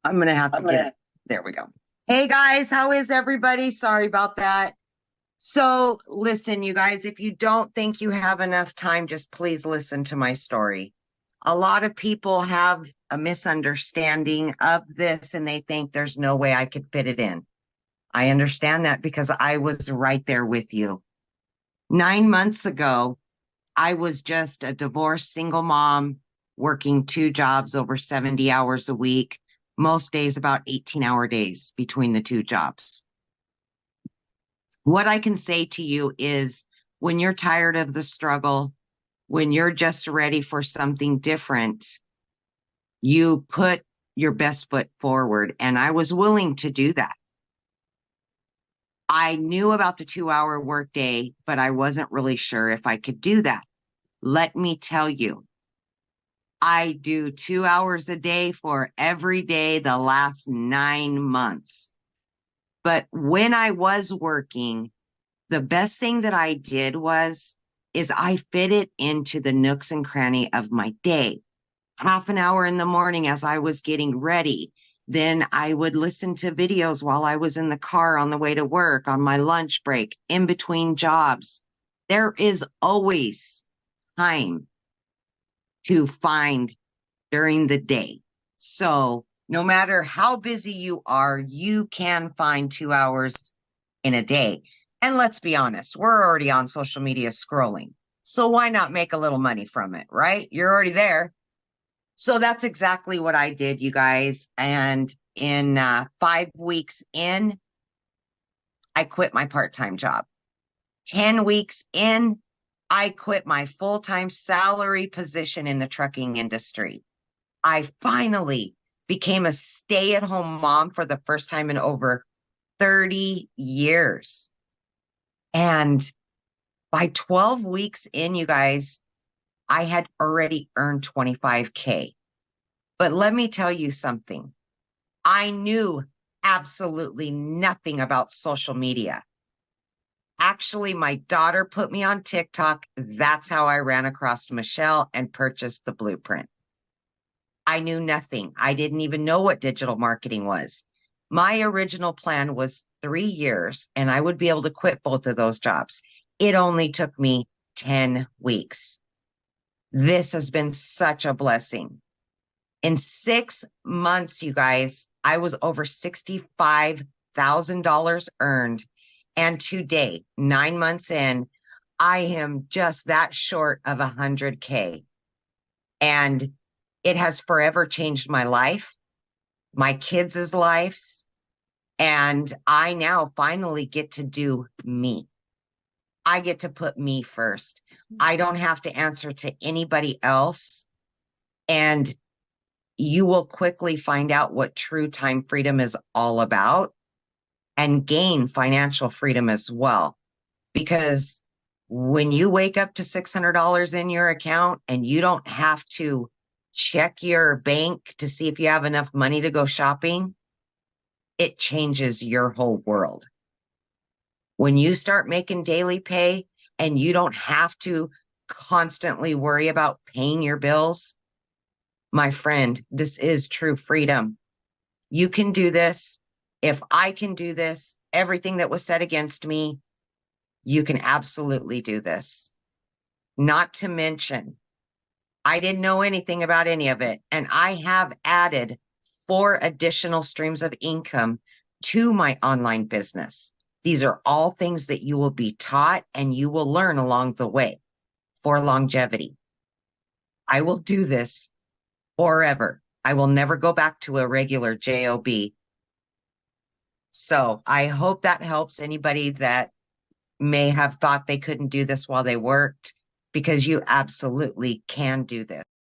I'm going to have to get, there we go. Hey guys, how is everybody? Sorry about that. So listen, you guys, if you don't think you have enough time, just please listen to my story. A lot of people have a misunderstanding of this and they think there's no way I could fit it in. I understand that because I was right there with you. 9 months ago, I was just a divorced single mom working 2 jobs over 70 hours a week, most days about 18-hour days between the 2 jobs. What I can say to you is when you're tired of the struggle, when you're just ready for something different, you put your best foot forward. And I was willing to do that. I knew about the 2-hour workday, but I wasn't really sure if I could do that. Let me tell you, I do 2 hours a day for every day the last 9 months. But when I was working, the best thing that I did is I fit it into the nooks and cranny of my day. Half an hour in the morning as I was getting ready. Then I would listen to videos while I was in the car on the way to work, on my lunch break, in between jobs. There is always time to find during the day. So no matter how busy you are, you can find 2 hours in a day. And let's be honest, we're already on social media scrolling. So why not make a little money from it, right? You're already there. So that's exactly what I did, you guys. And in 5 weeks in, I quit my part-time job. 10 weeks in, I quit my full-time salary position in the trucking industry. I finally became a stay-at-home mom for the first time in over 30 years. And by 12 weeks in, you guys, I had already earned $25K. But let me tell you something. I knew absolutely nothing about social media. Actually, my daughter put me on TikTok. That's how I ran across Michelle and purchased the blueprint. I knew nothing. I didn't even know what digital marketing was. My original plan was 3 years and I would be able to quit both of those jobs. It only took me 10 weeks. This has been such a blessing. In 6 months, you guys, I was over $65,000 earned. And today, 9 months in, I am just that short of 100K. And it has forever changed my life, my kids' lives. And I now finally get to do me. I get to put me first. I don't have to answer to anybody else. And you will quickly find out what true time freedom is all about and gain financial freedom as well. Because when you wake up to $600 in your account and you don't have to check your bank to see if you have enough money to go shopping, it changes your whole world. When you start making daily pay and you don't have to constantly worry about paying your bills, my friend, this is true freedom. You can do this. If I can do this, everything that was said against me, you can absolutely do this. Not to mention, I didn't know anything about any of it, and I have added 4 additional streams of income to my online business. These are all things that you will be taught and you will learn along the way for longevity. I will do this forever. I will never go back to a regular job. So I hope that helps anybody that may have thought they couldn't do this while they worked, because you absolutely can do this.